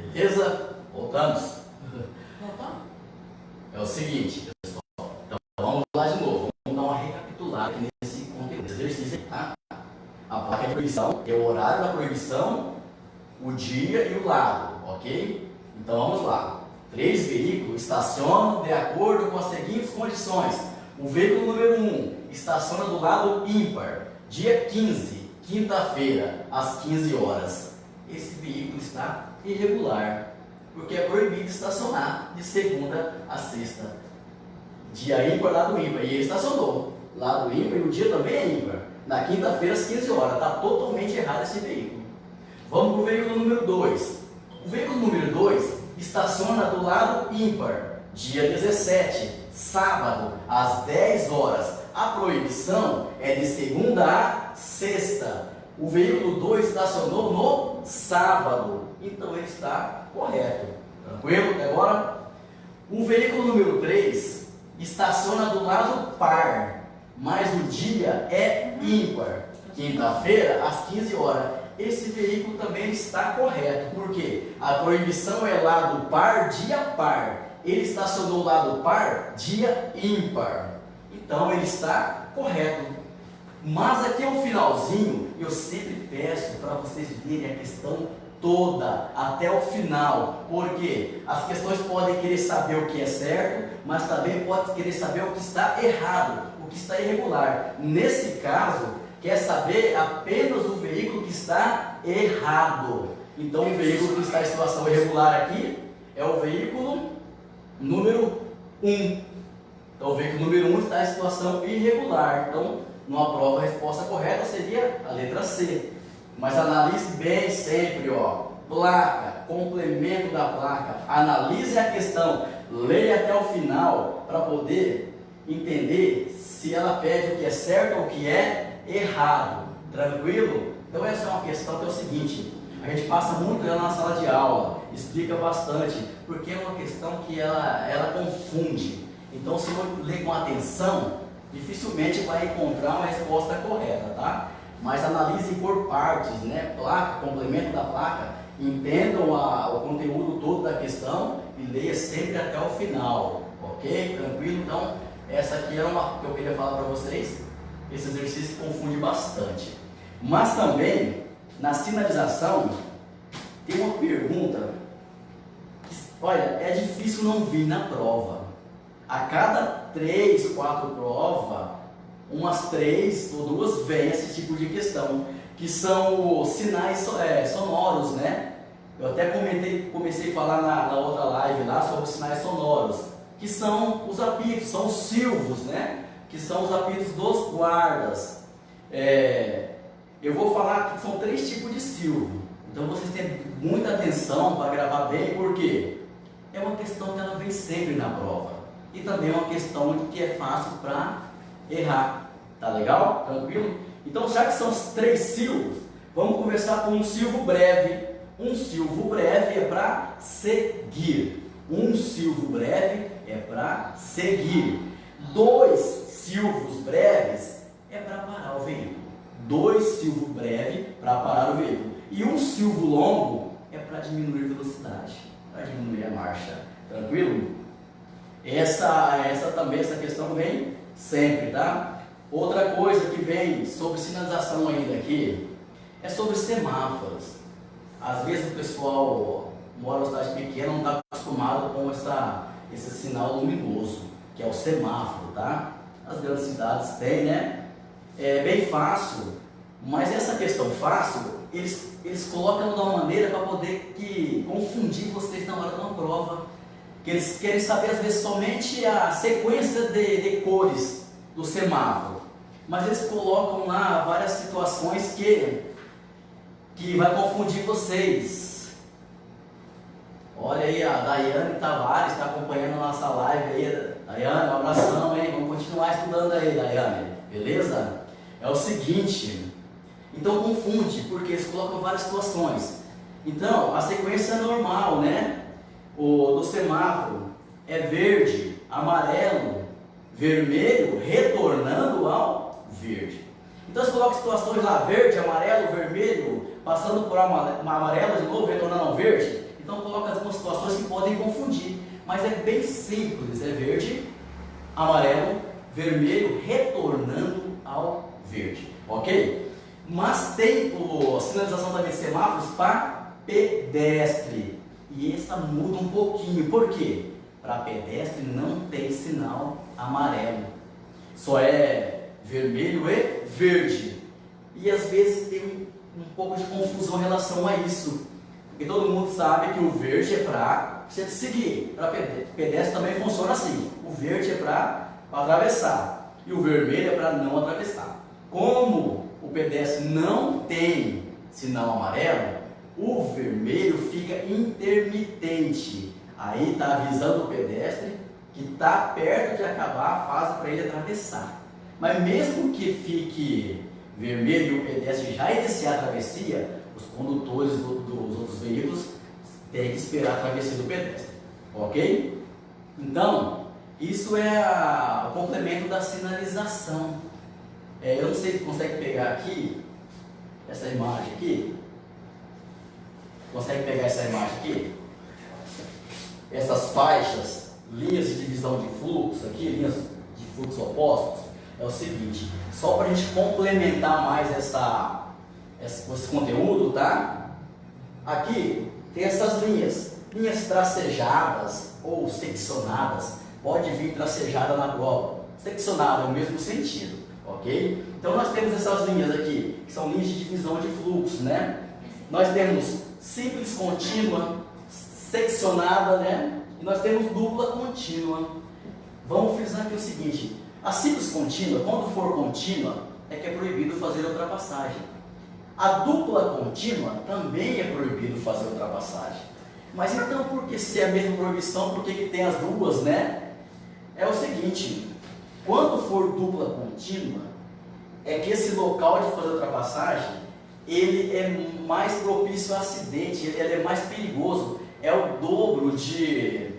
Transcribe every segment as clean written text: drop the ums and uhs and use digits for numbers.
Beleza? Voltamos. É o seguinte, pessoal. Então vamos lá de novo. Vamos dar uma recapitulada nesse conteúdo, esse exercício, tá? A placa de proibição é o horário da proibição, o dia e o lado, ok? Então vamos lá. 3 veículos estacionam de acordo com as seguintes condições. O veículo número 1 estaciona do lado ímpar, dia 15, quinta-feira, às 15 horas. Esse veículo está irregular, porque é proibido estacionar de segunda a sexta. Dia ímpar, lado ímpar. E ele estacionou. Lado ímpar e o dia também é ímpar. Na quinta-feira, às 15 horas. Está totalmente errado esse veículo. Vamos para o veículo número 2. O veículo número 2 estaciona do lado ímpar. Dia 17, sábado, às 10 horas. A proibição é de segunda a sexta. O veículo 2 estacionou no sábado. Então ele está correto. Tranquilo até agora? O veículo número 3 estaciona do lado par, mas o dia é ímpar. Quinta-feira, às 15 horas. Esse veículo também está correto. Por quê? A proibição é lado par, dia par. Ele estacionou lado par, dia ímpar. Então ele está correto. Mas aqui no finalzinho, eu sempre peço para vocês verem a questão toda, até o final. Porque as questões podem querer saber o que é certo, mas também pode querer saber o que está errado, o que está irregular. Nesse caso, quer saber apenas o veículo que está errado. Então o veículo que está em situação irregular aqui é o veículo número 1. Então o veículo número 1 está em situação irregular. Então, numa prova, a resposta correta seria a letra C. Mas analise bem sempre, ó. Placa, complemento da placa. Analise a questão, leia até o final para poder entender se ela pede o que é certo ou o que é errado. Tranquilo? Então essa é uma questão que é o seguinte: a gente passa muito ela na sala de aula, explica bastante, porque é uma questão que ela confunde. Então, se não ler com atenção, dificilmente vai encontrar uma resposta correta, tá? Mas analise por partes, né? Placa, complemento da placa, entendam o conteúdo todo da questão e leia sempre até o final, ok? Tranquilo? Então, essa aqui era uma que eu queria falar para vocês. Esse exercício confunde bastante. Mas também, na sinalização, tem uma pergunta que, olha, é difícil não vir na prova. A cada 3, 4 provas, umas 3 ou 2 vem esse tipo de questão, que são os sinais sonoros, né? Eu até comecei a falar na outra live lá sobre os sinais sonoros, que são os apitos, são os silvos, né? Que são os apitos dos guardas. Eu vou falar que são 3 tipos de silvo, então vocês têm muita atenção para gravar bem, porque é uma questão que ela vem sempre na prova. E também é uma questão que é fácil para errar. Tá legal? Tranquilo? Então, já que são os 3 silvos, vamos conversar com um silvo breve. Um silvo breve é para seguir. Um silvo breve é para seguir. 2 silvos breves é para parar o veículo. 2 silvos breves para parar o veículo. E um silvo longo é para diminuir a velocidade, para diminuir a marcha. Tranquilo? Essa questão vem sempre, tá? Outra coisa que vem sobre sinalização ainda aqui é sobre semáforos. Às vezes o pessoal mora em uma cidade pequena, não está acostumado com esse sinal luminoso, que é o semáforo, tá? As grandes cidades têm, né? É bem fácil, mas essa questão fácil, eles colocam de uma maneira para poder confundir vocês na hora de uma prova. Que eles querem saber às vezes somente a sequência de cores do semáforo, mas eles colocam lá várias situações que vai confundir vocês. Olha aí, a Daiane Tavares está acompanhando a nossa live aí. Daiane, um abração, hein? Vamos continuar estudando aí, Daiane, beleza? É o seguinte, então confunde, porque eles colocam várias situações. Então, a sequência é normal, né? O do semáforo é verde, amarelo, vermelho, retornando ao verde. Então você coloca situações lá, verde, amarelo, vermelho, passando por amarelo de novo, retornando ao verde. Então coloca algumas situações que podem confundir, mas é bem simples, é verde, amarelo, vermelho, retornando ao verde, ok? Mas tem a sinalização também de semáforos para pedestre, e essa muda um pouquinho, por quê? Para pedestre não tem sinal amarelo, só é vermelho e verde, e às vezes tem um pouco de confusão em relação a isso, porque todo mundo sabe que o verde é para você seguir, para pedestre também funciona assim, o verde é para atravessar e o vermelho é para não atravessar. Como o pedestre não tem sinal amarelo, o vermelho fica intermitente, aí está avisando o pedestre que está perto de acabar a fase para ele atravessar. Mas mesmo que fique vermelho e o pedestre já iniciar a travessia, os condutores dos outros veículos têm que esperar a travessia do pedestre, ok? Então, isso é o complemento da sinalização. Eu não sei se consegue pegar aqui, essa imagem aqui. Consegue pegar essa imagem aqui? Essas faixas, linhas de divisão de fluxo aqui, linhas de fluxo opostos, é o seguinte, só para a gente complementar mais esse conteúdo, tá? Aqui tem essas linhas tracejadas ou seccionadas, pode vir tracejada na prova, seccionada é o mesmo sentido, ok? Então nós temos essas linhas aqui, que são linhas de divisão de fluxo, né? Nós temos simples contínua, seccionada, né? E nós temos dupla contínua. Vamos frisar aqui o seguinte, a simples contínua, quando for contínua, é que é proibido fazer ultrapassagem. A dupla contínua também é proibido fazer ultrapassagem. Mas então, por que se é a mesma proibição, por que tem as duas, né? É o seguinte, quando for dupla contínua, é que esse local de fazer ultrapassagem, ele é mais propício a acidente, ele é mais perigoso, é o dobro de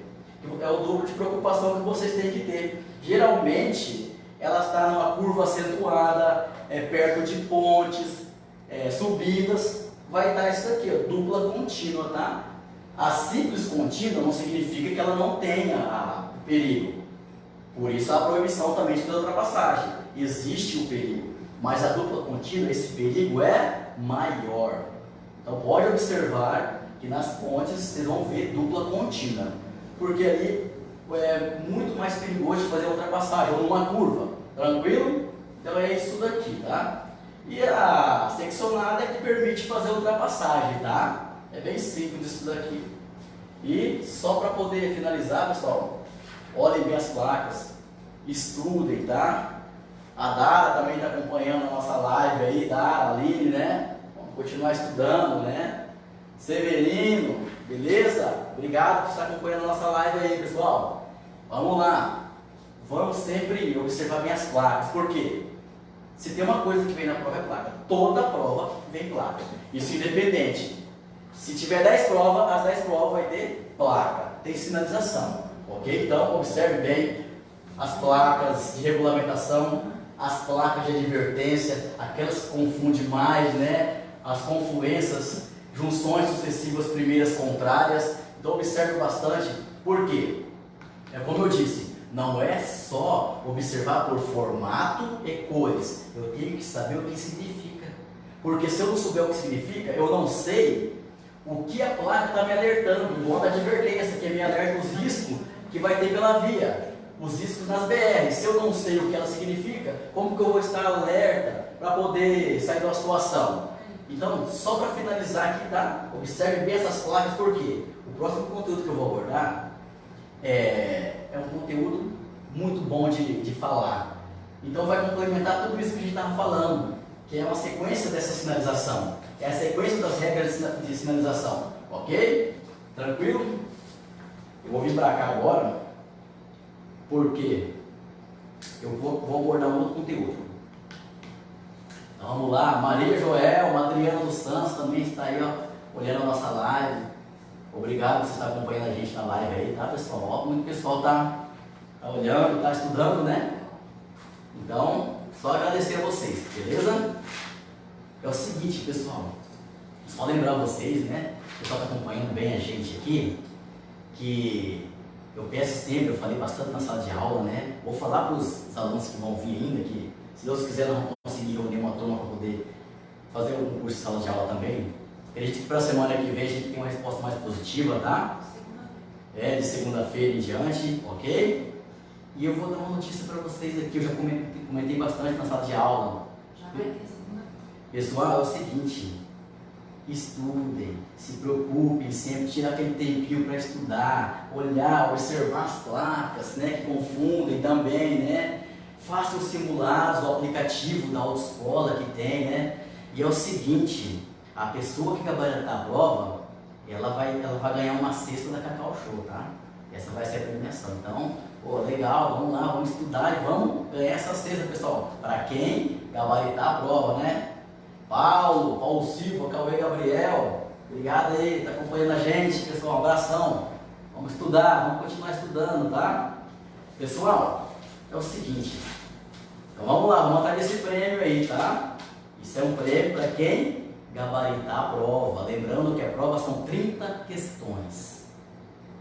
preocupação que vocês têm que ter. Geralmente, ela está numa curva acentuada, perto de pontes, subidas, vai estar isso aqui, ó, dupla contínua, tá? A simples contínua não significa que ela não tenha perigo. Por isso a proibição também de fazer ultrapassagem. Existe o perigo, mas a dupla contínua, esse perigo é maior. Então pode observar que nas pontes vocês vão ver dupla contínua, porque ali é muito mais perigoso de fazer a ultrapassagem, ou numa curva, tranquilo? Então é isso daqui, tá? E a seccionada é que permite fazer a ultrapassagem, tá? É bem simples isso daqui. E só para poder finalizar, pessoal, olhem bem as placas, estudem, tá? A Dara também está acompanhando a nossa live aí, Dara, Aline, né? Vamos continuar estudando, né? Severino, beleza? Obrigado por estar acompanhando a nossa live aí, pessoal. Vamos lá. Vamos sempre observar bem as placas. Por quê? Se tem uma coisa que vem na prova é placa. Toda prova vem placa. Isso independente. Se tiver 10 provas, as 10 provas vai ter placa. Tem sinalização. Ok? Então, observe bem as placas de regulamentação, as placas de advertência, aquelas que confundem mais, né? As confluências, junções sucessivas primeiras contrárias. Então, observe bastante. Por quê? É como eu disse, não é só observar por formato e cores. Eu tenho que saber o que significa. Porque se eu não souber o que significa, eu não sei o que a placa está me alertando. Igual da advertência, que me alerta os riscos que vai ter pela via. Os riscos nas BR. Se eu não sei o que ela significa, como que eu vou estar alerta para poder sair de uma situação? Então, só para finalizar aqui, tá? Observe bem essas placas, porque o próximo conteúdo que eu vou abordar é um conteúdo muito bom de falar. Então vai complementar tudo isso que a gente estava falando, que é uma sequência dessa sinalização, é a sequência das regras de sinalização, ok? Tranquilo? Eu vou vir para cá agora, porque eu vou abordar um outro conteúdo. Então vamos lá, Maria Joel, Adriana dos Santos também está aí, ó, olhando a nossa live. Obrigado por você estar acompanhando a gente na live aí, tá, pessoal? Ó, muito pessoal tá olhando, tá estudando, né? Então, só agradecer a vocês, beleza? É o seguinte, pessoal, Só lembrar vocês, né? O pessoal está acompanhando bem a gente aqui, que eu peço sempre, eu falei bastante na sala de aula, né? Vou falar para os alunos que vão vir ainda, que se Deus quiser nós vamos conseguir reunir uma turma para poder fazer um curso de sala de aula também. Acredito que para a semana que vem a gente tem uma resposta mais positiva, tá? De segunda-feira em diante, ok? E eu vou dar uma notícia para vocês aqui, eu já comentei bastante na sala de aula. Já vai ter segunda-feira. Pessoal, é o seguinte, estudem, se preocupem sempre, tirar aquele tempinho para estudar, olhar, observar as placas, né, que confundem também, né? Façam os simulados, o aplicativo da autoescola que tem, né? E é o seguinte, a pessoa que gabaritar a prova, ela vai ganhar uma cesta da Cacau Show, tá? Essa vai ser a premiação. Então, pô, legal, vamos lá, vamos estudar e vamos ganhar essa cesta, pessoal. Para quem gabaritar a prova, né? Paulo Silva, Cauê Gabriel, obrigado aí, tá acompanhando a gente, pessoal, um abração. Vamos estudar, vamos continuar estudando, tá? Pessoal, é o seguinte, então vamos lá, vamos atrás desse prêmio aí, tá? Isso é um prêmio para quem gabaritar a prova. Lembrando que a prova são 30 questões.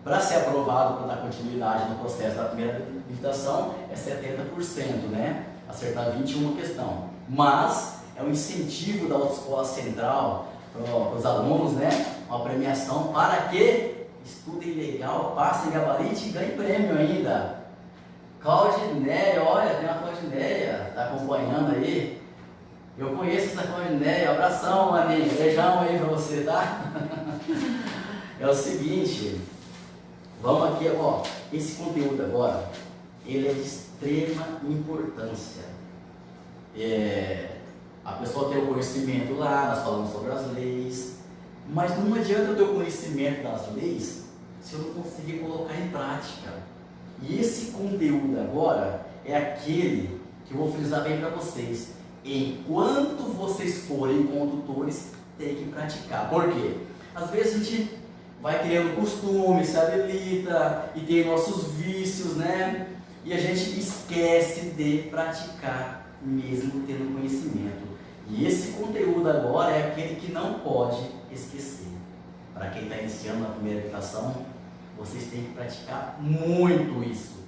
Para ser aprovado, para dar continuidade no processo da primeira habilitação, é 70%, né? Acertar 21 questões. Mas é um incentivo da Autoescola Central para os alunos, né? Uma premiação para que estudem legal, passem gabarito e ganhem prêmio ainda. Claudinéia, olha, tem uma Claudinéia, está acompanhando aí. Eu conheço essa Claudinéia, abração, maninho, beijão aí para você, tá? É o seguinte, vamos aqui, ó, esse conteúdo agora, ele é de extrema importância. A pessoa tem o conhecimento lá, nós falamos sobre as leis, mas não adianta eu ter o conhecimento das leis se eu não conseguir colocar em prática. E esse conteúdo agora é aquele que eu vou frisar bem para vocês. Enquanto vocês forem condutores, tem que praticar. Por quê? Às vezes a gente vai criando costume, se habilita e tem nossos vícios, né? E a gente esquece de praticar, mesmo tendo conhecimento. E esse conteúdo agora é aquele que não pode esquecer. Para quem está iniciando na primeira habilitação, vocês têm que praticar muito isso.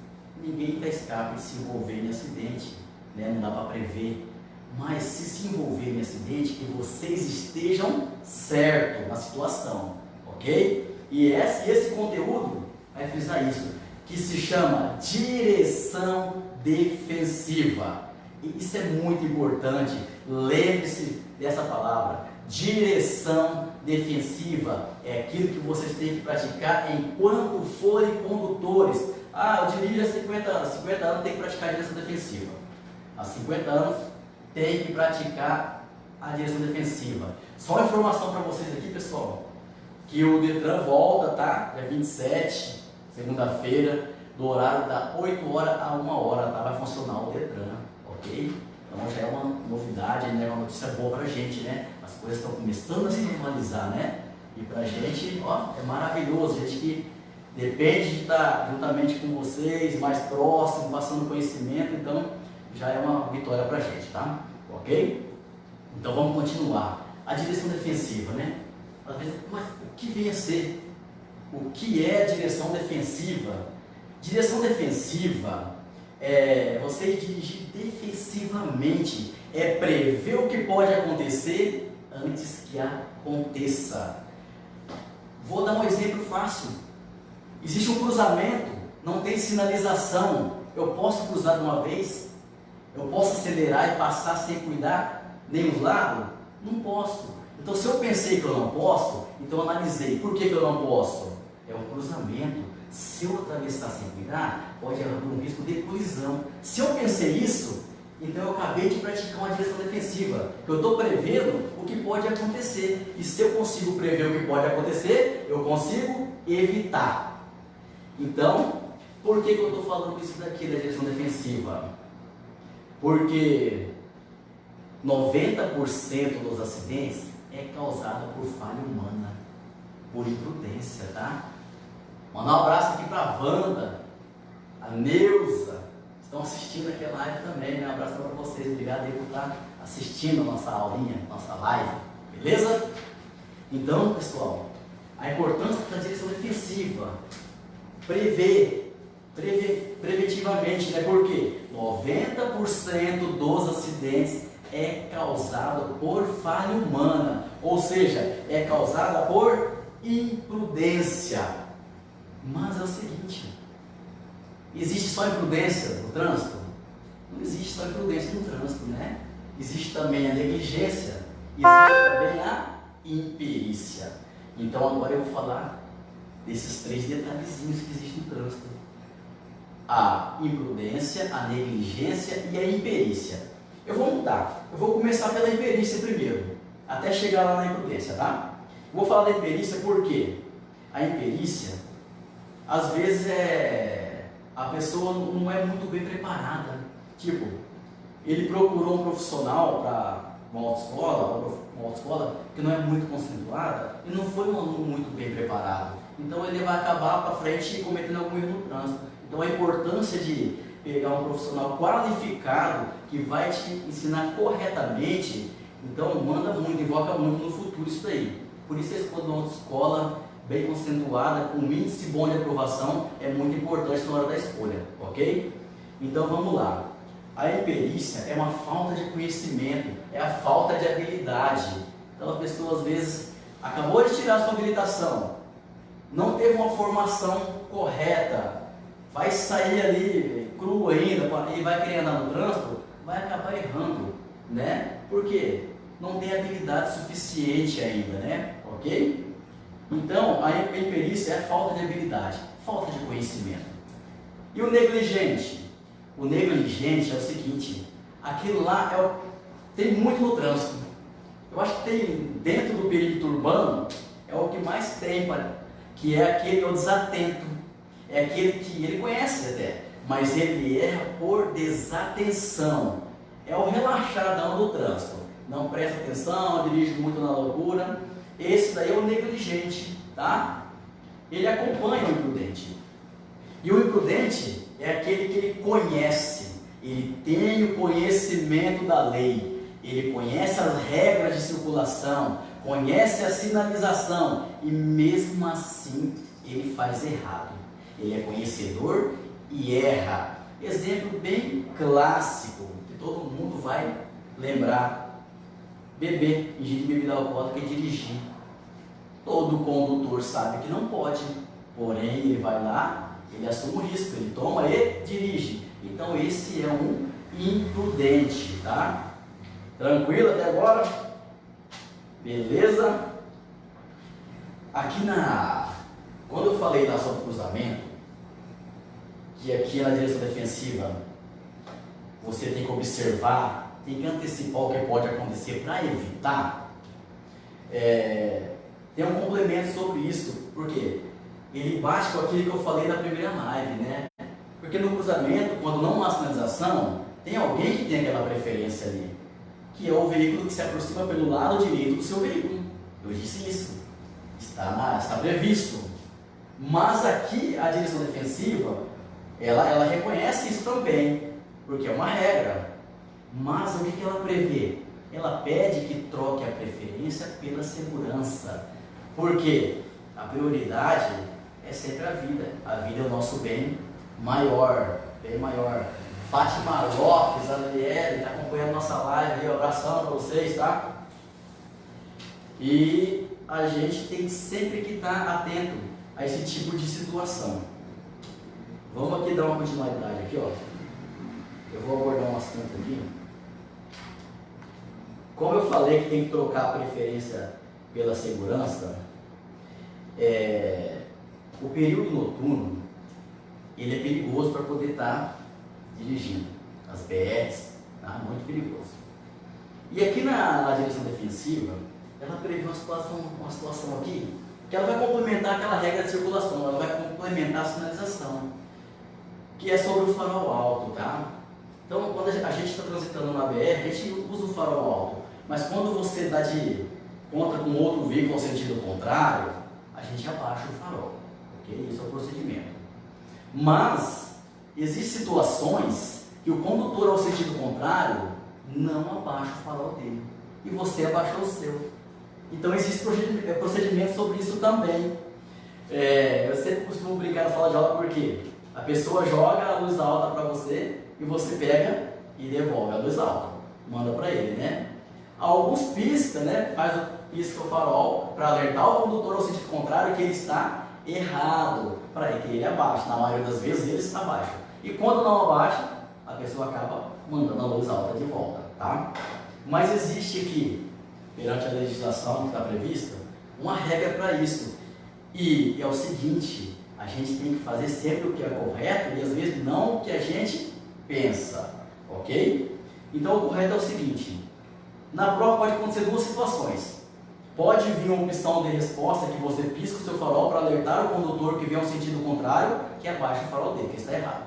Ninguém está escapa de se envolver em acidente, né? Não dá para prever. Mas se envolver em acidente, que vocês estejam certos na situação, ok? E esse conteúdo vai frisar isso, que se chama direção defensiva. E isso é muito importante, lembre-se dessa palavra. Direção defensiva é aquilo que vocês têm que praticar enquanto forem condutores. Ah, eu dirijo há 50 anos, 50 anos tem que praticar a direção defensiva. Há 50 anos tem que praticar a direção defensiva. Só uma informação para vocês aqui, pessoal, que o Detran volta, tá? Dia 27, segunda-feira, do horário da 8 horas a 1 hora, tá? Vai funcionar o Detran, ok? Então já é uma novidade, né? Uma notícia boa pra gente, né? As coisas estão começando a se normalizar, né? E pra gente, ó, é maravilhoso, gente que depende de estar juntamente com vocês, mais próximo, passando conhecimento, então já é uma vitória pra gente, tá? Ok? Então vamos continuar. A direção defensiva, né? Às vezes, mas o que vem a ser? O que é a direção defensiva? Direção defensiva é você dirigir defensivamente, é prever o que pode acontecer antes que aconteça. Vou dar um exemplo fácil. Existe um cruzamento, não tem sinalização. Eu posso cruzar de uma vez? Eu posso acelerar e passar sem cuidar nenhum lado? Não posso. Então, se eu pensei que eu não posso, então eu analisei. Por que eu não posso? É um cruzamento. Se eu atravessar sem cuidar, pode haver um risco de colisão. Se eu pensei isso, então eu acabei de praticar uma direção defensiva. Eu estou prevendo o que pode acontecer. E se eu consigo prever o que pode acontecer, eu consigo evitar. Então, por que eu estou falando isso daqui da direção defensiva? Porque 90% dos acidentes é causado por falha humana, por imprudência, tá? Mandar um abraço aqui para a Wanda, a Neuza, estão assistindo aqui a live também, né? Um abraço para vocês, obrigado aí por estar assistindo a nossa aulinha, nossa live, beleza? Então, pessoal, a importância da direção defensiva, preventivamente, né? Porque 90% dos acidentes é causado por falha humana, ou seja, é causada por imprudência. Mas é o seguinte, existe só imprudência no trânsito? Não existe só imprudência no trânsito, né? Existe também a negligência, existe também a imperícia. Então agora eu vou falar desses 3 detalhezinhos que existem no trânsito: a imprudência, a negligência e a imperícia. Eu vou mudar, eu vou começar pela imperícia primeiro, até chegar lá na imprudência, tá? Eu vou falar da imperícia porque a imperícia, às vezes, a pessoa não é muito bem preparada. Tipo, ele procurou um profissional para uma autoescola que não é muito conceituada e não foi um aluno muito bem preparado. Então ele vai acabar para frente cometendo algum erro no trânsito. Então a importância de pegar um profissional qualificado que vai te ensinar corretamente, então manda muito, invoca muito no futuro isso daí. Por isso a escolha de uma autoescola bem conceituada, com índice bom de aprovação, é muito importante na hora da escolha, ok? Então vamos lá. A imperícia é uma falta de conhecimento, é a falta de habilidade. Então a pessoa às vezes acabou de tirar a sua habilitação, não teve uma formação correta, vai sair ali cru ainda e vai querer andar no trânsito, vai acabar errando, né? Por quê? Não tem habilidade suficiente ainda, né? Ok? Então a imperícia é a falta de habilidade, falta de conhecimento. E o negligente? O negligente é o seguinte, aquilo lá tem muito no trânsito. Eu acho que tem dentro do perímetro urbano, é o que mais tem, que é aquele desatento. É aquele que ele conhece até, mas ele erra por desatenção. É o relaxadão do trânsito. Não presta atenção, dirige muito na loucura. Esse daí é o negligente, tá? Ele acompanha o imprudente. E o imprudente é aquele que ele conhece, ele tem o conhecimento da lei, ele conhece as regras de circulação, conhece a sinalização e mesmo assim ele faz errado. Ele é conhecedor e erra. Exemplo bem clássico que todo mundo vai lembrar: beber, ingerir bebida alcoólica e dirigir. Todo condutor sabe que não pode, porém ele vai lá, ele assume o risco, ele toma e dirige. Então esse é um imprudente, tá? Tranquilo até agora? Beleza? Quando eu falei da ação do cruzamento, que aqui na direção defensiva você tem que observar, tem que antecipar o que pode acontecer para evitar, tem um complemento sobre isso, porque ele bate com aquilo que eu falei na primeira live, né? Porque no cruzamento, quando não há sinalização, tem alguém que tem aquela preferência ali, que é o veículo que se aproxima pelo lado direito do seu veículo. Eu disse isso, está previsto. Mas aqui a direção defensiva, ela reconhece isso também, porque é uma regra. Mas o que ela prevê? Ela pede que troque a preferência pela segurança. Porque a prioridade é sempre a vida. A vida é o nosso bem maior, bem maior. Fátima Lopes, a Adriele, está acompanhando nossa live aí, um abração para vocês, tá? E a gente tem sempre que estar atento a esse tipo de situação. Vamos aqui dar uma continuidade aqui, ó. Eu vou abordar um assunto aqui. Como eu falei que tem que trocar a preferência pela segurança, o período noturno ele é perigoso para poder estar dirigindo. As BRs, tá? Muito perigoso. E aqui na direção defensiva, ela prevê uma situação aqui, que ela vai complementar aquela regra de circulação, ela vai complementar a sinalização, que é sobre o farol alto, tá? Então, quando a gente está transitando na BR, a gente usa o farol alto, mas quando você dá de conta com outro veículo ao sentido contrário, a gente abaixa o farol, ok? Esse é o procedimento. Mas, existem situações que o condutor ao sentido contrário não abaixa o farol dele, e você abaixou o seu. Então existe procedimento sobre isso também. Eu sempre costumo brincar na sala de aula porque a pessoa joga a luz alta para você e você pega e devolve a luz alta, manda para ele, né? Alguns pisca, né? Pisca o farol para alertar o condutor ao sentido contrário que ele está errado, para que ele abaixe. Na maioria das vezes ele abaixa. E quando não abaixa, a pessoa acaba mandando a luz alta de volta, tá? Mas existe aqui, perante a legislação que está prevista, uma regra para isso. E é o seguinte, a gente tem que fazer sempre o que é correto e às vezes não o que a gente pensa, ok? Então o correto é o seguinte, na prova pode acontecer duas situações. Pode vir uma opção de resposta que você pisca o seu farol para alertar o condutor que vem ao sentido contrário que abaixa o farol dele, que está errado.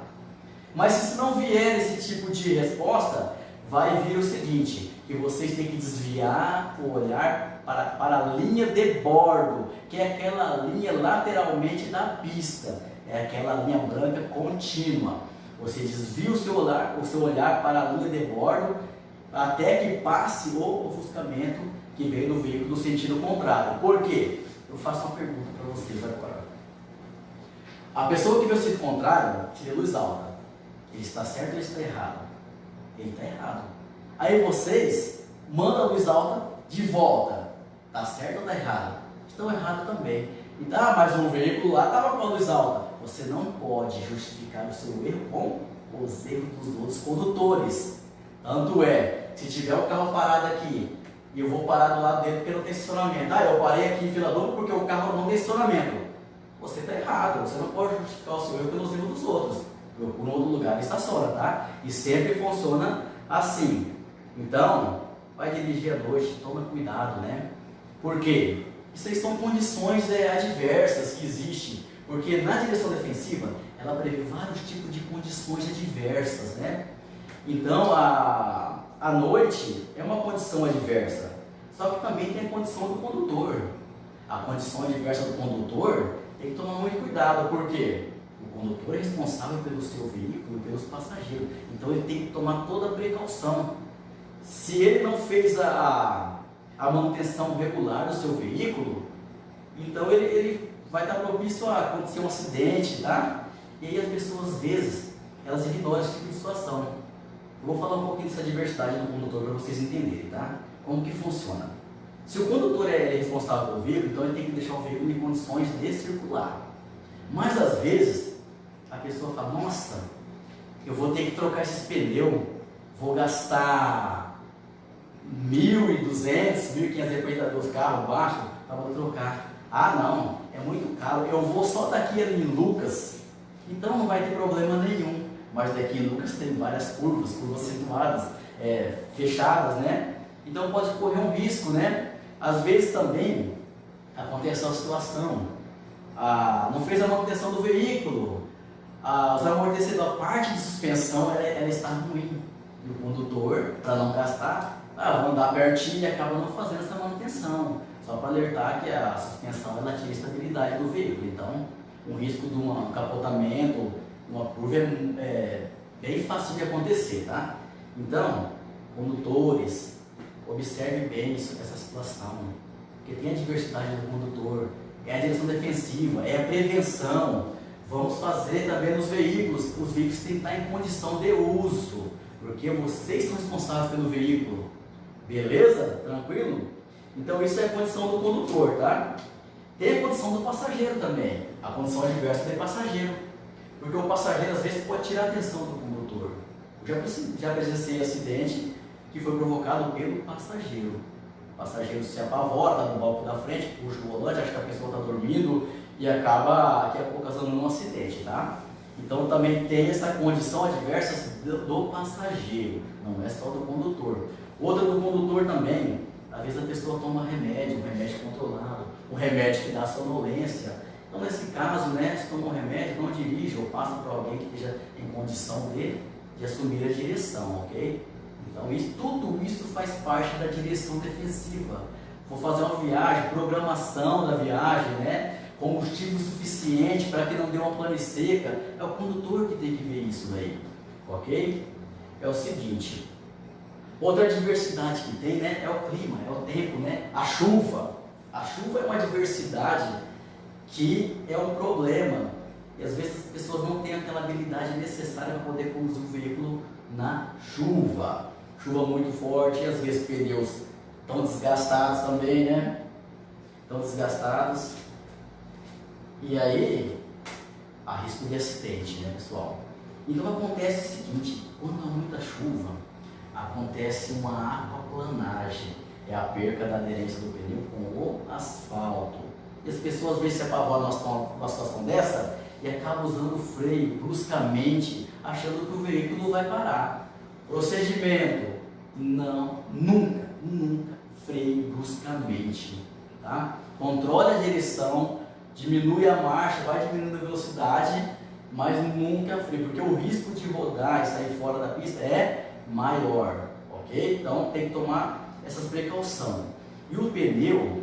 Mas se não vier esse tipo de resposta, vai vir o seguinte, que vocês têm que desviar o olhar para a linha de bordo, que é aquela linha lateralmente da pista, é aquela linha branca contínua. Você desvia o seu olhar para a linha de bordo até que passe o ofuscamento que veio do veículo do sentido contrário. Por quê? Eu faço uma pergunta para vocês agora. A pessoa que veio do sentido contrário tira luz alta. Ele está certo ou ele está errado? Ele está errado. Aí vocês mandam a luz alta de volta. Está certo ou está errado? Estão errados também. Então, mas um veículo lá estava com a luz alta. Você não pode justificar o seu erro com os erros dos outros condutores. Tanto é, se tiver o carro parado aqui, e eu vou parar do lado dele porque não tem estacionamento. Eu parei aqui em fila dupla porque o carro não tem estacionamento. Você está errado. Você não pode justificar o seu erro pelos erros dos outros. Procura um outro lugar e estaciona, tá? E sempre funciona assim. Então, vai dirigir à noite, toma cuidado, né? Por quê? Isso aí são condições adversas que existem. Porque na direção defensiva, ela prevê vários tipos de condições adversas, né? Então, a noite é uma condição adversa. Só que também tem a condição do condutor. A condição adversa do condutor tem que tomar muito cuidado. Por quê? O condutor é responsável pelo seu veículo e pelos passageiros. Então, ele tem que tomar toda a precaução. Se ele não fez a manutenção regular do seu veículo, então ele vai estar propício a acontecer um acidente, tá? E aí as pessoas, às vezes, elas ignoram esse tipo de situação. Eu vou falar um pouquinho dessa diversidade do condutor para vocês entenderem, tá? Como que funciona. Se o condutor é responsável pelo veículo, então ele tem que deixar o veículo em condições de circular. Mas, às vezes, a pessoa fala, nossa, eu vou ter que trocar esses pneus, vou gastar 1.200, 1.500, depende dos carros baixos, para trocar. Ah, não, é muito caro, eu vou só daqui ali em Lucas, então não vai ter problema nenhum. Mas daqui em Lucas tem várias curvas situadas, fechadas, né? Então pode correr um risco, né? Às vezes também acontece uma situação, não fez a manutenção do veículo, os amortecedores, a parte de suspensão ela está ruim. E o condutor, para não gastar, vou andar pertinho e acaba não fazendo essa manutenção, só para alertar que a suspensão ela tira a estabilidade do veículo. Então, o risco de um capotamento, uma curva é bem fácil de acontecer, tá? Então, condutores, observe bem essa situação, porque tem a diversidade do condutor, é a direção defensiva, é a prevenção. Vamos fazer também nos veículos, os veículos têm que estar em condição de uso, porque vocês são responsáveis pelo veículo, beleza? Tranquilo? Então isso é a condição do condutor, tá? Tem a condição do passageiro também, a condição adversa do passageiro, porque o passageiro às vezes pode tirar a atenção do condutor. Eu já presenciei acidente que foi provocado pelo passageiro. O passageiro se apavora, está no banco da frente, puxa o volante, acha que a pessoa está dormindo e acaba ocasionando um acidente, tá? Então também tem essa condição adversa do passageiro, não é só do condutor. Outra do condutor também, às vezes a pessoa toma remédio, um remédio controlado, um remédio que dá sonolência. Então nesse caso, né, se toma um remédio, não dirige ou passa para alguém que esteja em condição de assumir a direção, ok? Então tudo isso faz parte da direção defensiva. Vou fazer uma viagem, programação da viagem, né? Combustível suficiente para que não dê uma pane seca, é o condutor que tem que ver isso aí, ok? É o seguinte, outra diversidade que tem, né, é o clima, é o tempo, né, a chuva. A chuva é uma adversidade que é um problema. E às vezes as pessoas não têm aquela habilidade necessária para poder conduzir o veículo na chuva. Chuva muito forte, e às vezes pneus estão desgastados também, né? Estão desgastados. E aí, há risco de acidente, né, pessoal? Então acontece o seguinte, quando há muita chuva, acontece uma aquaplanagem, é a perca da aderência do pneu com o asfalto. E as pessoas às vezes se apavoram numa situação dessa e acabam usando o freio bruscamente, achando que o veículo vai parar. Procedimento, não, nunca freie bruscamente, tá? Controle a direção, diminui a marcha, vai diminuindo a velocidade, mas nunca freie, porque o risco de rodar e sair fora da pista é maior, ok? Então tem que tomar essas precauções. E o pneu,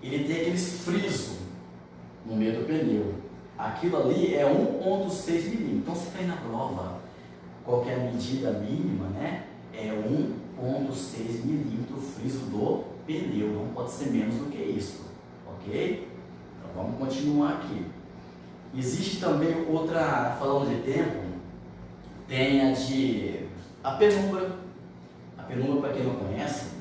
ele tem aqueles frisos no meio do pneu. Aquilo ali é 1,6 milímetros. Então se cair na prova, qualquer medida mínima, né, é 1,6 milímetros o friso do pneu, não pode ser menos do que isso, ok? Então vamos continuar aqui. Existe também outra, falando de tempo, tem a penumbra. A penumbra, para quem não conhece,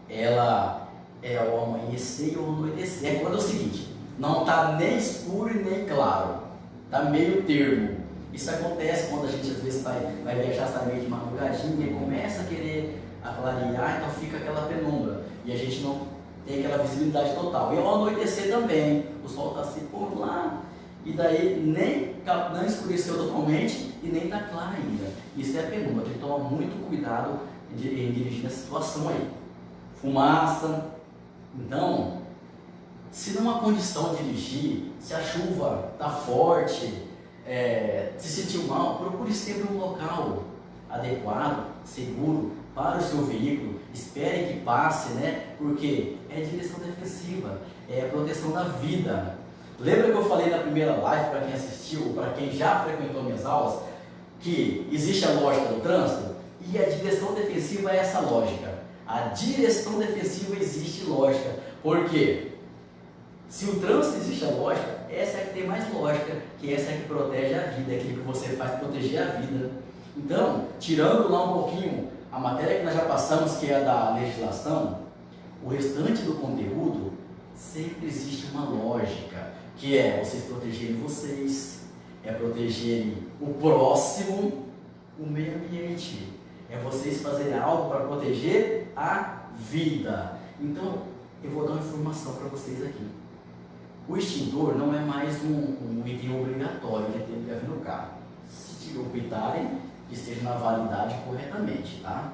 ela é o amanhecer e o anoitecer. É quando é o seguinte, não está nem escuro e nem claro, está meio termo. Isso acontece quando a gente às vezes vai viajar, sai meio de madrugadinha e começa a querer clarear, então fica aquela penumbra e a gente não tem aquela visibilidade total. E ao anoitecer também, o sol está se pondo lá e daí nem não escureceu totalmente e nem está claro ainda. Isso é a penumbra, tem que tomar muito cuidado em dirigir nessa situação aí. Fumaça. Então, se numa condição de dirigir, se a chuva está forte, se sentiu mal, procure sempre um local adequado, seguro para o seu veículo, espere que passe, né? Porque é direção defensiva, é a proteção da vida. Lembra que eu falei na primeira live, para quem assistiu, para quem já frequentou minhas aulas, que existe a lógica do trânsito? E a direção defensiva é essa lógica. A direção defensiva existe lógica. Por quê? Se o trânsito existe a lógica, essa é a que tem mais lógica, que essa é a que protege a vida, é aquilo que você faz para proteger a vida. Então, tirando lá um pouquinho a matéria que nós já passamos, que é a da legislação, o restante do conteúdo, sempre existe uma lógica, que é vocês protegerem vocês, é protegerem o próximo, o meio ambiente, é vocês fazerem algo para proteger a vida. Então, eu vou dar uma informação para vocês aqui. O extintor não é mais um item obrigatório de ter que haver no carro. Se optarem, que esteja na validade corretamente, tá?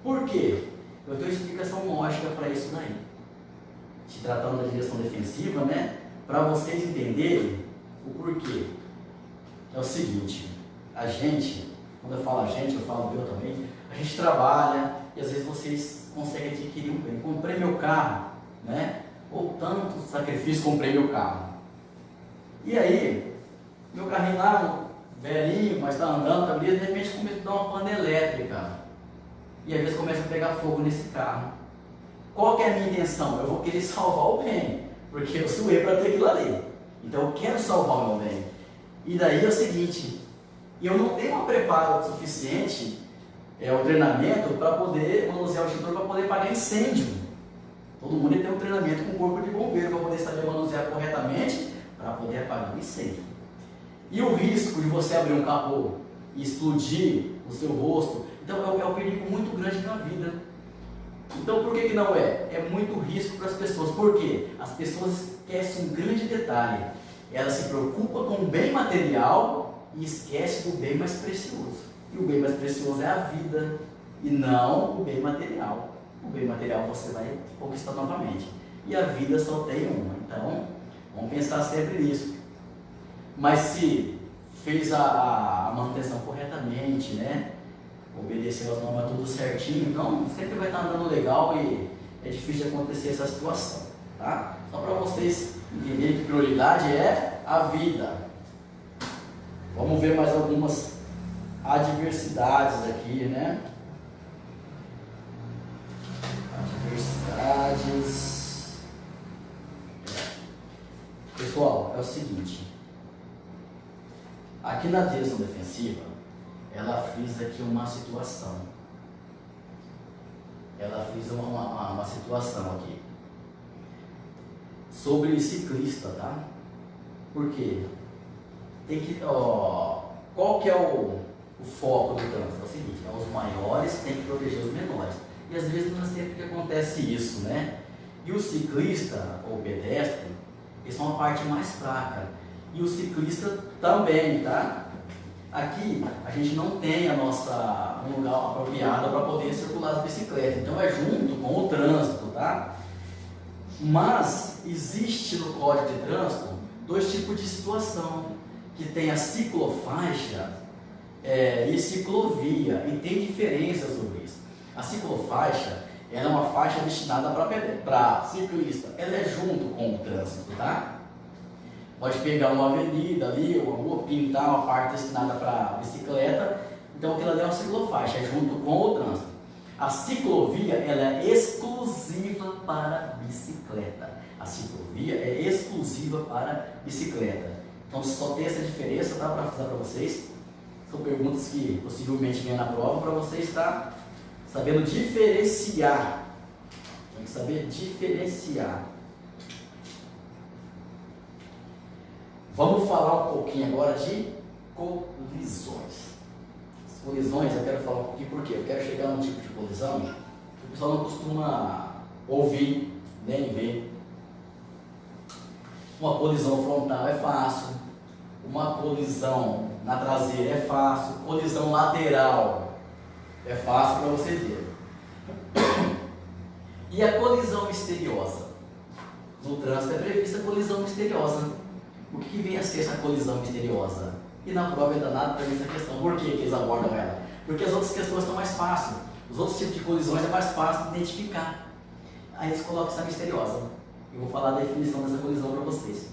Por quê? Eu tenho explicação lógica para isso daí. Se tratando da direção defensiva, né? Para vocês entenderem o porquê. É o seguinte, a gente, quando eu falo a gente, eu falo eu também, a gente trabalha e às vezes vocês conseguem adquirir um bem. Comprei meu carro, né? Ou tanto sacrifício, comprei meu carro. E aí, meu carrinho lá, velhinho, mas está andando, tá bonito, de repente começa a dar uma pane elétrica. E às vezes começa a pegar fogo nesse carro. Qual que é a minha intenção? Eu vou querer salvar o bem, porque eu suei para ter aquilo ali. Então eu quero salvar o meu bem. E daí é o seguinte, eu não tenho um preparo suficiente, um treinamento para poder manusear o extintor, para poder apagar incêndio. Todo mundo tem um treinamento com o corpo de bombeiro para poder saber manusear corretamente, para poder apagar o incêndio. E o risco de você abrir um capô e explodir o seu rosto, então é um perigo muito grande na vida. Então por que não é? É muito risco para as pessoas. Por quê? As pessoas esquecem um grande detalhe. Elas se preocupam com o bem material e esquecem do bem mais precioso. E o bem mais precioso é a vida e não o bem material. O bem material você vai conquistar novamente. E a vida só tem uma. Então, vamos pensar sempre nisso. Mas se fez a manutenção corretamente, né? Obedeceu as normas tudo certinho, então sempre vai estar andando legal e é difícil de acontecer essa situação, tá? Só para vocês entenderem que prioridade é a vida. Vamos ver mais algumas adversidades aqui, né? Adversidades. Pessoal, é o seguinte, aqui na direção defensiva, ela frisa aqui uma situação. Ela frisa uma situação aqui. Sobre ciclista, tá? Por quê? Tem que, qual que é o foco do trânsito? É o seguinte, os maiores têm que proteger os menores. E às vezes não é sempre que acontece isso, né? E o ciclista ou pedestre, eles são a parte mais fraca. E o ciclista também, tá? Aqui a gente não tem um lugar apropriado para poder circular as bicicletas. Então é junto com o trânsito, tá? Mas existe no Código de Trânsito dois tipos de situação, que tem a ciclofaixa e ciclovia, e tem diferenças sobre isso. A ciclofaixa ela é uma faixa destinada para ciclista, ela é junto com o trânsito, tá? Pode pegar uma avenida ali, ou pintar uma parte destinada para bicicleta, então aquilo ali é uma ciclofaixa, é junto com o trânsito. A ciclovia ela é exclusiva para bicicleta. A ciclovia é exclusiva para bicicleta. Então só tem essa diferença, tá? Para fazer para vocês. São perguntas que possivelmente vêm na prova para você estar sabendo diferenciar. Tem que saber diferenciar. Vamos falar um pouquinho agora de colisões. As colisões eu quero falar um pouquinho porque eu quero chegar num tipo de colisão que o pessoal não costuma ouvir nem ver. Uma colisão frontal é fácil, uma colisão na traseira é fácil, colisão lateral é fácil para vocês verem. E a colisão misteriosa? No trânsito é prevista a colisão misteriosa. O que vem a ser essa colisão misteriosa? E na prova é danado para essa questão. Por que eles abordam ela? Porque as outras questões estão mais fáceis. Os outros tipos de colisões é mais fácil de identificar. Aí eles colocam essa misteriosa. Eu vou falar a definição dessa colisão para vocês.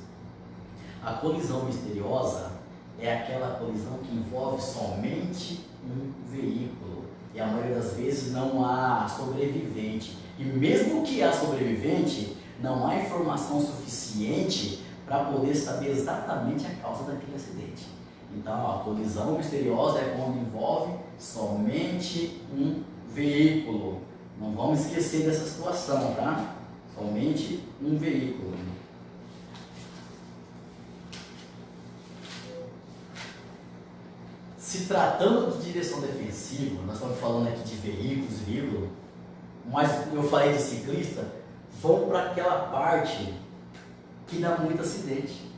A colisão misteriosa é aquela colisão que envolve somente um veículo. E a maioria das vezes não há sobrevivente. E mesmo que há sobrevivente, não há informação suficiente para poder saber exatamente a causa daquele acidente. Então, a colisão misteriosa é quando envolve somente um veículo. Não vamos esquecer dessa situação, tá? Somente um veículo. Se tratando de direção defensiva, nós estamos falando aqui de veículos, mas eu falei de ciclista, vão para aquela parte que dá muito acidente,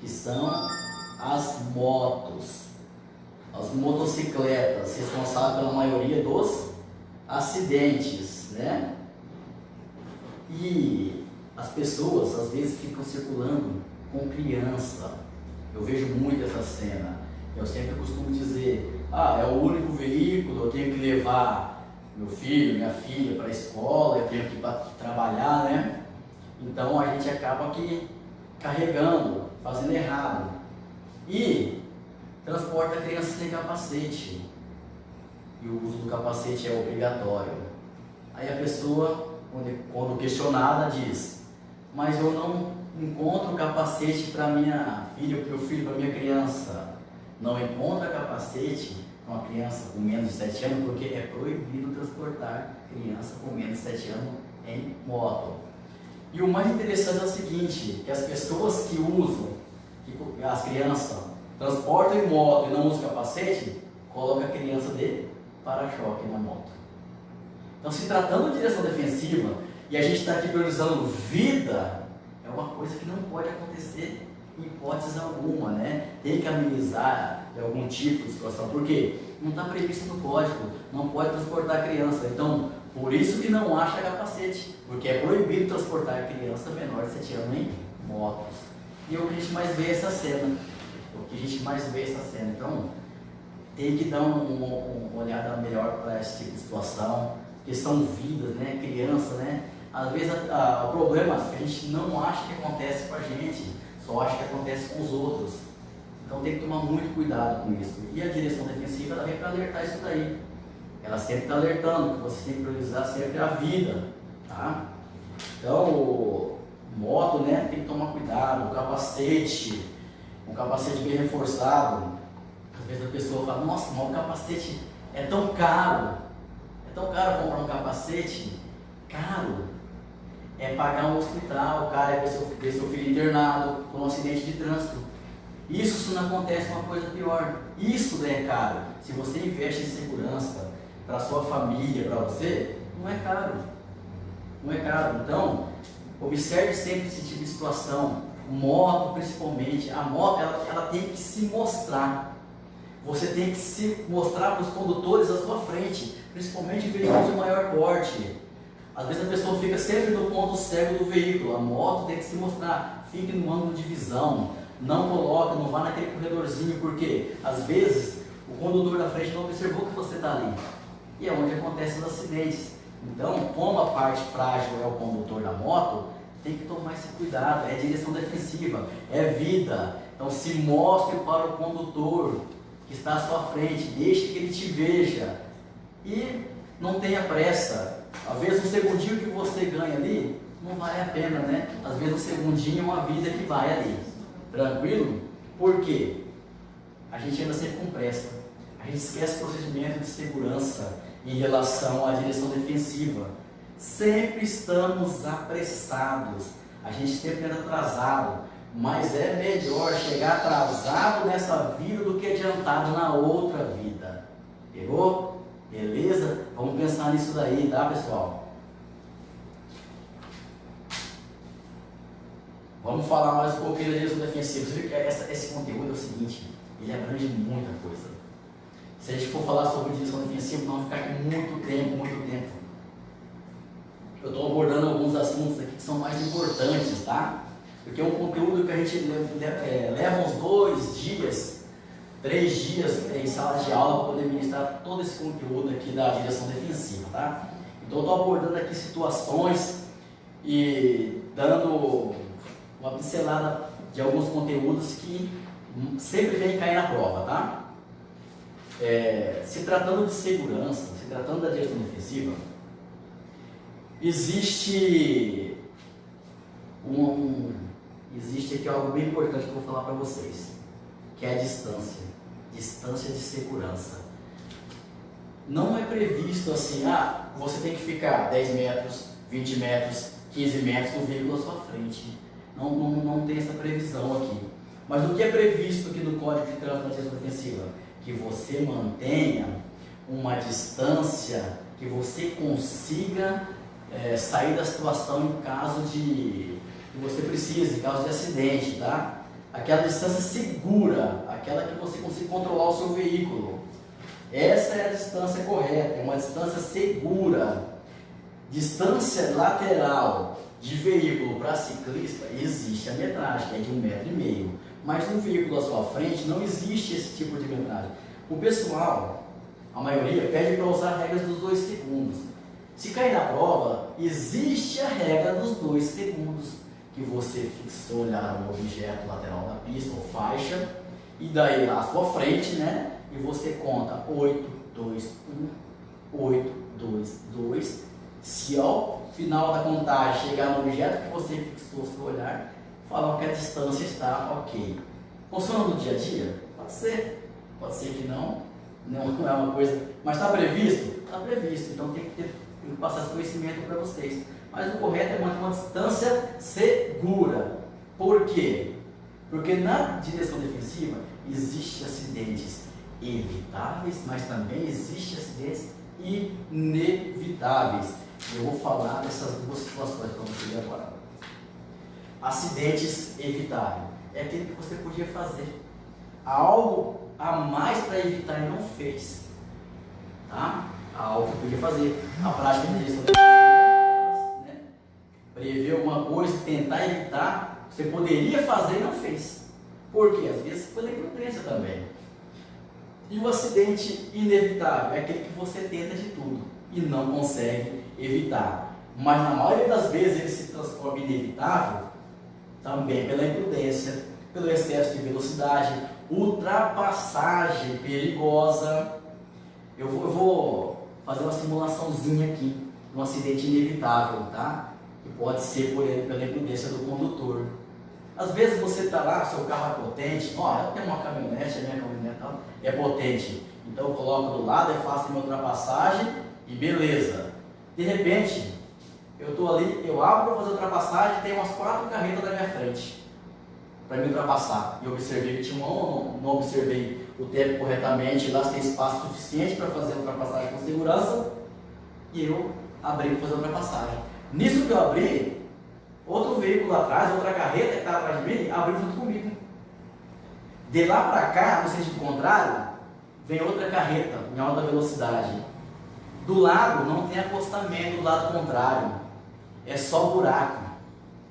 que são as motos, as motocicletas, responsáveis pela maioria dos acidentes, né? E as pessoas às vezes ficam circulando com criança. Eu vejo muito essa cena. Eu sempre costumo dizer, é o único veículo, eu tenho que levar meu filho, minha filha para a escola, eu tenho que ir para trabalhar, né? Então a gente acaba aqui carregando, fazendo errado. E transporta a criança sem capacete. E o uso do capacete é obrigatório. Aí a pessoa, quando questionada, diz, mas eu não encontro capacete para minha filha, para o meu filho, para minha criança. Não encontra capacete para uma criança com menos de 7 anos, porque é proibido transportar criança com menos de 7 anos em moto. E o mais interessante é o seguinte, que as pessoas que usam, as crianças transportam em moto e não usam capacete, colocam a criança de para-choque na moto. Então, se tratando de direção defensiva, e a gente está aqui priorizando vida, é uma coisa que não pode acontecer em hipótese alguma, né? Tem que amenizar algum tipo de situação, porque não está previsto no código, não pode transportar a criança. Então, por isso que não acha capacete, porque é proibido transportar criança menor de 7 anos em motos. E é o que a gente mais vê essa cena. Então, tem que dar uma olhada melhor para esse tipo de situação, porque são vidas, né? Criança, né? Às vezes o problema é que a gente não acha que acontece com a gente, só acha que acontece com os outros. Então tem que tomar muito cuidado com isso. E a direção defensiva ela vem para alertar isso daí. Ela sempre está alertando que você tem que priorizar sempre a vida, tá? Então, Moto, né? Tem que tomar cuidado. Um capacete bem reforçado. Às vezes a pessoa fala, nossa, mas o capacete é tão caro. É tão caro comprar um capacete. Caro é pagar um hospital, cara, é ver seu filho internado por um acidente de trânsito. Isso se não acontece uma coisa pior. Isso é caro. Se você investe em segurança para sua família, para você, não é caro. Não é caro. Então, observe sempre esse tipo de situação. Moto, principalmente. A moto, ela tem que se mostrar. Você tem que se mostrar para os condutores à sua frente, principalmente em veículos de maior porte. Às vezes a pessoa fica sempre no ponto cego do veículo. A moto tem que se mostrar. Fique no ângulo de visão. Não vá naquele corredorzinho, porque às vezes o condutor da frente não observou que você está ali. E é onde acontecem os acidentes. Então, como a parte frágil é o condutor da moto, tem que tomar esse cuidado. É direção defensiva, é vida. Então, se mostre para o condutor que está à sua frente, deixe que ele te veja e não tenha pressa. Às vezes um segundinho que você ganha ali não vale a pena, né? Às vezes um segundinho é uma vida que vai ali. Tranquilo? Por quê? A gente anda sempre com pressa. A gente esquece o procedimento de segurança em relação à direção defensiva. Sempre estamos apressados. A gente sempre anda atrasado. Mas é melhor chegar atrasado nessa vida do que adiantado na outra vida. Pegou? Beleza? Vamos pensar nisso daí, tá, pessoal? Vamos falar mais um pouquinho da direção defensiva. Você viu que esse conteúdo é o seguinte, ele abrange muita coisa. Se a gente for falar sobre direção defensiva, nós vamos ficar aqui muito tempo. Eu estou abordando alguns assuntos aqui que são mais importantes, tá? Porque é um conteúdo que a gente leva uns 2 dias, 3 dias em sala de aula para poder ministrar todo esse conteúdo aqui da direção defensiva, tá? Então eu estou abordando aqui situações e dando uma pincelada de alguns conteúdos que sempre vem cair na prova, tá? Se tratando de segurança, se tratando da direção defensiva, existe aqui algo bem importante que eu vou falar para vocês, que é a distância de segurança. Não é previsto assim, você tem que ficar 10 metros, 20 metros, 15 metros do veículo à sua frente. Não tem essa previsão aqui. Mas o que é previsto aqui no Código de Trânsito da Direção Defensiva? Que você mantenha uma distância, que você consiga sair da situação em caso de que você precise, em caso de acidente, tá? Aquela distância segura, aquela que você consiga controlar o seu veículo. Essa é a distância correta, é uma distância segura. Distância lateral de veículo para ciclista, existe a metragem, que é de 1,5 m. Mas no veículo à sua frente não existe esse tipo de metragem. O pessoal, a maioria, pede para usar a regra dos 2 segundos. Se cair na prova, existe a regra dos 2 segundos, que você fixa o olhar no objeto lateral da pista ou faixa, e daí à sua frente, né? E você conta 8, 2, 1, 8, 2, 2. Se ao final da contagem chegar no objeto que você fixou o seu olhar, falam que a distância está ok. Funciona no dia a dia? Pode ser que não é uma coisa, mas está previsto? Está previsto, então tem que passar esse conhecimento para vocês. Mas o correto é manter uma distância segura. Por quê? Porque na direção defensiva existem acidentes evitáveis, mas também existem acidentes inevitáveis. Eu vou falar dessas 2 situações para vocês agora. Acidentes evitáveis é aquele que você podia fazer algo a mais para evitar e não fez, tá? Algo que podia fazer. A prática de direção defensiva, né? Prever alguma coisa, tentar evitar, você poderia fazer e não fez. Por quê? Às vezes pela imprudência também. E o acidente inevitável é aquele que você tenta de tudo e não consegue evitar. Mas na maioria das vezes ele se transforma em inevitável também pela imprudência, pelo excesso de velocidade, ultrapassagem perigosa. Eu vou fazer uma simulaçãozinha aqui, um acidente inevitável, tá? E pode ser pela imprudência do condutor. Às vezes você está lá, seu carro é potente, eu tenho uma caminhonete, a minha caminhonete é potente, então eu coloco do lado, é fácil de minha ultrapassagem e beleza. De repente, eu estou ali, eu abro para fazer ultrapassagem, tem umas 4 carretas na minha frente para me ultrapassar. E eu observei que tinha não observei o tempo corretamente, lá se tem espaço suficiente para fazer a ultrapassagem com segurança, e eu abri para fazer a ultrapassagem. Nisso que eu abri, outro veículo lá atrás, outra carreta que estava atrás de mim, abriu junto comigo. De lá para cá, no sentido contrário, vem outra carreta em alta velocidade. Do lado não tem acostamento do lado contrário, é só buraco,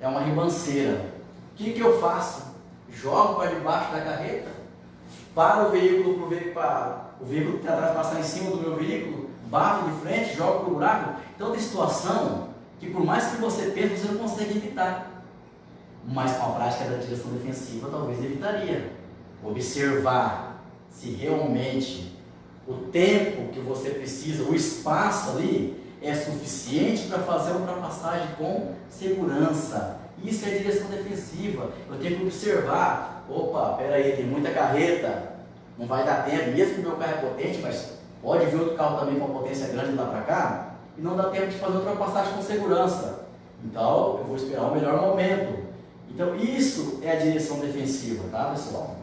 é uma ribanceira. O que eu faço? Jogo para debaixo da carreta, para o veículo que está atrás passar em cima do meu veículo, bato de frente, jogo para o buraco. Então tem situação que por mais que você pense, você não consegue evitar. Mas com a prática da direção defensiva, talvez evitaria. Observar se realmente o tempo que você precisa, o espaço ali, é suficiente para fazer a ultrapassagem com segurança. Isso é direção defensiva. Eu tenho que observar, peraí, tem muita carreta, não vai dar tempo, mesmo que o meu carro é potente, mas pode vir outro carro também com uma potência grande lá para cá, e não dá tempo de fazer a ultrapassagem com segurança. Então, eu vou esperar o melhor momento. Então, isso é a direção defensiva, tá, pessoal?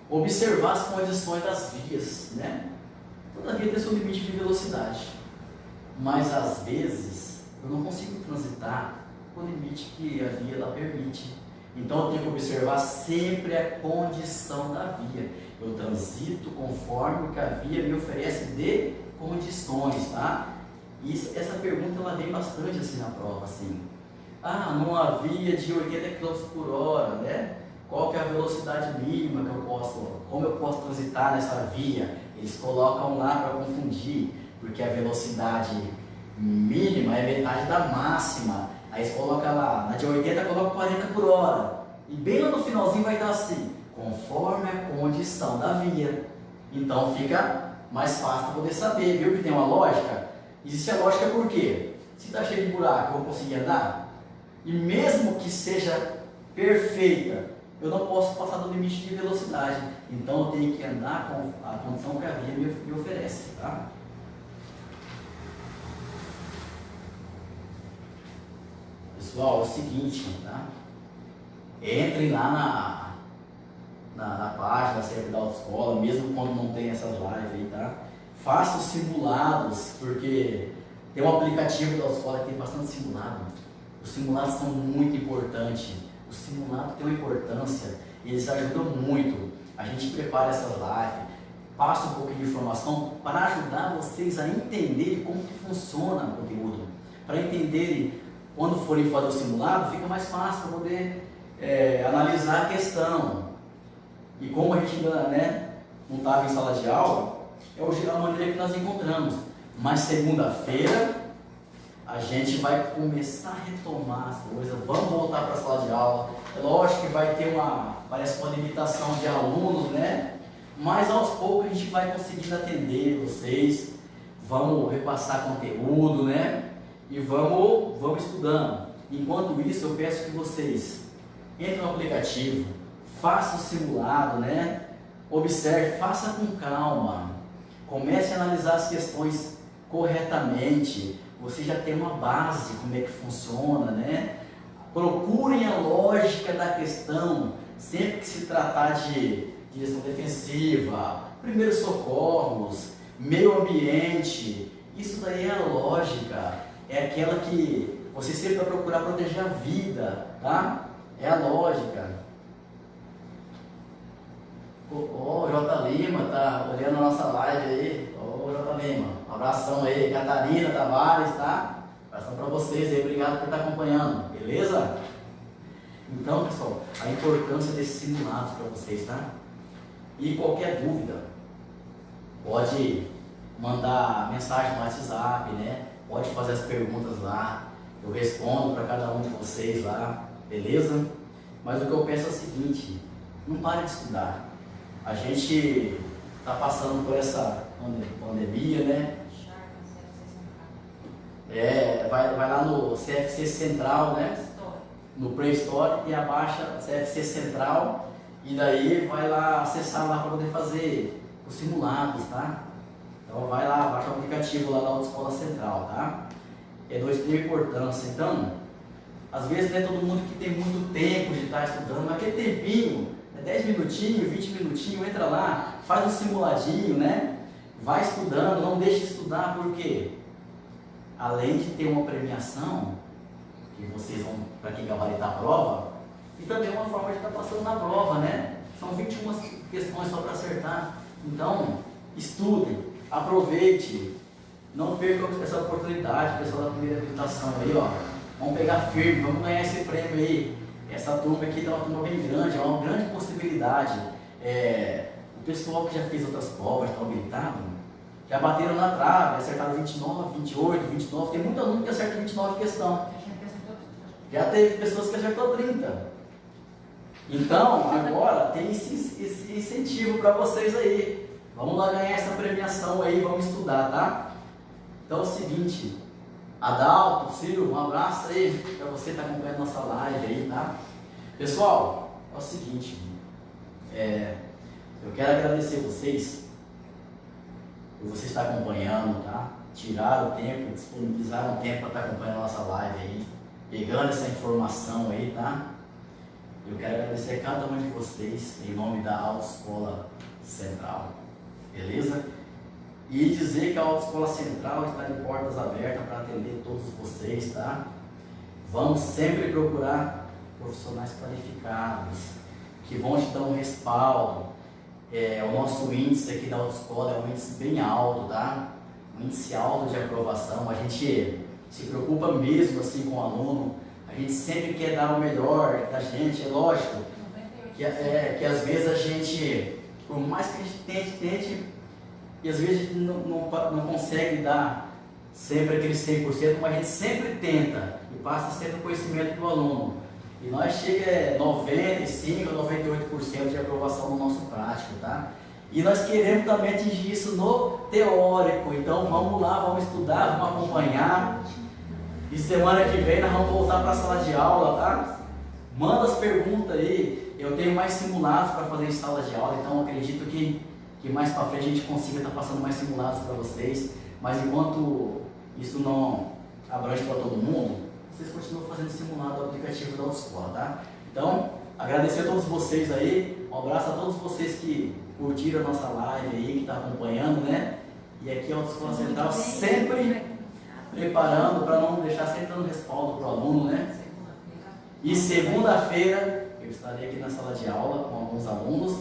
Observar as condições das vias, né? Toda via tem seu limite de velocidade, mas às vezes eu não consigo transitar o limite que a via ela permite. Então eu tenho que observar sempre a condição da via. Eu transito conforme o que a via me oferece de condições, tá? Essa pergunta ela vem bastante assim na prova, assim. Numa via de 80 km por hora, né? Qual que é a velocidade mínima que eu posso, como eu posso transitar nessa via? Eles colocam lá para confundir, porque a velocidade mínima é metade da máxima. Aí você coloca lá, na de 80 coloca 40 por hora. E bem lá no finalzinho vai estar assim, conforme a condição da via. Então fica mais fácil para poder saber, viu que tem uma lógica? Existe a lógica por quê? Se está cheio de buraco, eu vou conseguir andar? E mesmo que seja perfeita, eu não posso passar do limite de velocidade. Então eu tenho que andar com a condição que a via me oferece, tá? Pessoal, é o seguinte, tá? Entrem lá na página sempre da autoescola, mesmo quando não tem essas lives aí, tá? Faça os simulados, porque tem um aplicativo da autoescola que tem bastante simulado. Os simulados são muito importantes. Os simulados têm uma importância, eles ajudam muito. A gente prepara essas lives, passa um pouco de informação para ajudar vocês a entenderem como que funciona o conteúdo. Para entenderem, quando forem fazer o simulado, fica mais fácil para poder analisar a questão. E como a gente ainda não estava em sala de aula, é a maneira que nós encontramos. Mas segunda-feira a gente vai começar a retomar as coisas, vamos voltar para a sala de aula. É lógico que vai ter parece uma limitação de alunos, né? Mas aos poucos a gente vai conseguindo atender vocês, vamos repassar conteúdo, né? E vamos estudando. Enquanto isso, eu peço que vocês entrem no aplicativo, façam o simulado, né? Observe, faça com calma, comece a analisar as questões corretamente. Você já tem uma base, como é que funciona, né? Procurem a lógica da questão, sempre que se tratar de direção defensiva, primeiros socorros, meio ambiente. Isso daí é a lógica, é aquela que você sempre vai procurar proteger a vida, tá? É a lógica. O J. Lima tá olhando a nossa live aí. Ô J. Lima, um abração aí. Catarina Tavares, tá? Abração para vocês aí, obrigado por estar acompanhando, beleza? Então, pessoal, a importância desses simulados para vocês, tá? E qualquer dúvida, pode mandar mensagem no WhatsApp, né? Pode fazer as perguntas lá, eu respondo para cada um de vocês lá, beleza? Mas o que eu peço é o seguinte, não pare de estudar. A gente está passando por essa pandemia, né? Vai lá no CFC Central, né? No Play Store e abaixa CFC Central e daí vai lá acessar lá para poder fazer os simulados, tá? Então vai lá, baixa o aplicativo lá da Autoescola Central, tá? É de extrema importância. Então, às vezes não é todo mundo que tem muito tempo de estar estudando, mas aquele tempinho, 10 minutinhos, 20 minutinhos, entra lá, faz um simuladinho, né? Vai estudando, não deixe de estudar, porque além de ter uma premiação, que vocês vão, para quem gabaritar a prova, e também uma forma de estar passando na prova, né? São 21 questões só para acertar. Então, estudem, aproveite, não percam essa oportunidade, pessoal da primeira habilitação aí, ó. Vamos pegar firme, vamos ganhar esse prêmio aí. Essa turma aqui está uma turma bem grande, é uma grande possibilidade. O pessoal que já fez outras provas, está habilitado, já bateram na trave, acertaram 29, 28, 29. Tem muito aluno que acerta 29 questões. Já teve pessoas que acertou 30. Então, agora tem esse incentivo para vocês aí. Vamos lá ganhar essa premiação aí, vamos estudar, tá? Então é o seguinte, Adalto, Ciro, um abraço aí para você que está acompanhando nossa live aí, tá? Pessoal, é o seguinte, eu quero agradecer vocês por você estar acompanhando, tá? Tiraram o tempo, disponibilizaram o tempo para estar acompanhando a nossa live aí, pegando essa informação aí, tá? Eu quero agradecer a cada um de vocês em nome da Autoescola Central, beleza? E dizer que a Autoescola Central está de portas abertas para atender todos vocês, tá? Vamos sempre procurar profissionais qualificados, que vão te dar um respaldo. O nosso índice aqui da Autoescola é um índice bem alto, tá? Um índice alto de aprovação. A gente se preocupa mesmo assim com o aluno. A gente sempre quer dar o melhor da gente, é lógico. Que às vezes a gente, por mais que a gente tente, e às vezes a gente não consegue dar sempre aquele 100%, mas a gente sempre tenta e passa sempre o conhecimento para o aluno. E nós chega a 95% a 98% de aprovação no nosso prático, tá? E nós queremos também atingir isso no teórico. Então vamos lá, vamos estudar, vamos acompanhar. E semana que vem nós vamos voltar para a sala de aula, tá? Manda as perguntas aí. Eu tenho mais simulados para fazer em sala de aula, então acredito que mais para frente a gente consiga estar passando mais simulados para vocês. Mas enquanto isso não abrange para todo mundo, vocês continuam fazendo simulado do aplicativo da Autoescola, tá? Então, agradecer a todos vocês aí, um abraço a todos vocês que curtiram a nossa live aí, que estão acompanhando, né? E aqui a Autoescola Central sempre preparando para não deixar sempre dando respaldo para o aluno, né? E segunda-feira eu estarei aqui na sala de aula com alguns alunos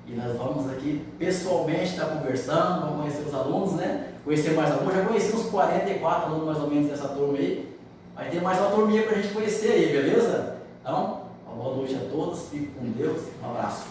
e nós vamos aqui pessoalmente estar conversando, vamos conhecer os alunos, né? Conhecer mais alunos, já conheci uns 44 alunos mais ou menos dessa turma aí. Vai ter mais uma turminha para a gente conhecer aí, beleza? Então, uma boa noite a todos, fique com Deus, um abraço.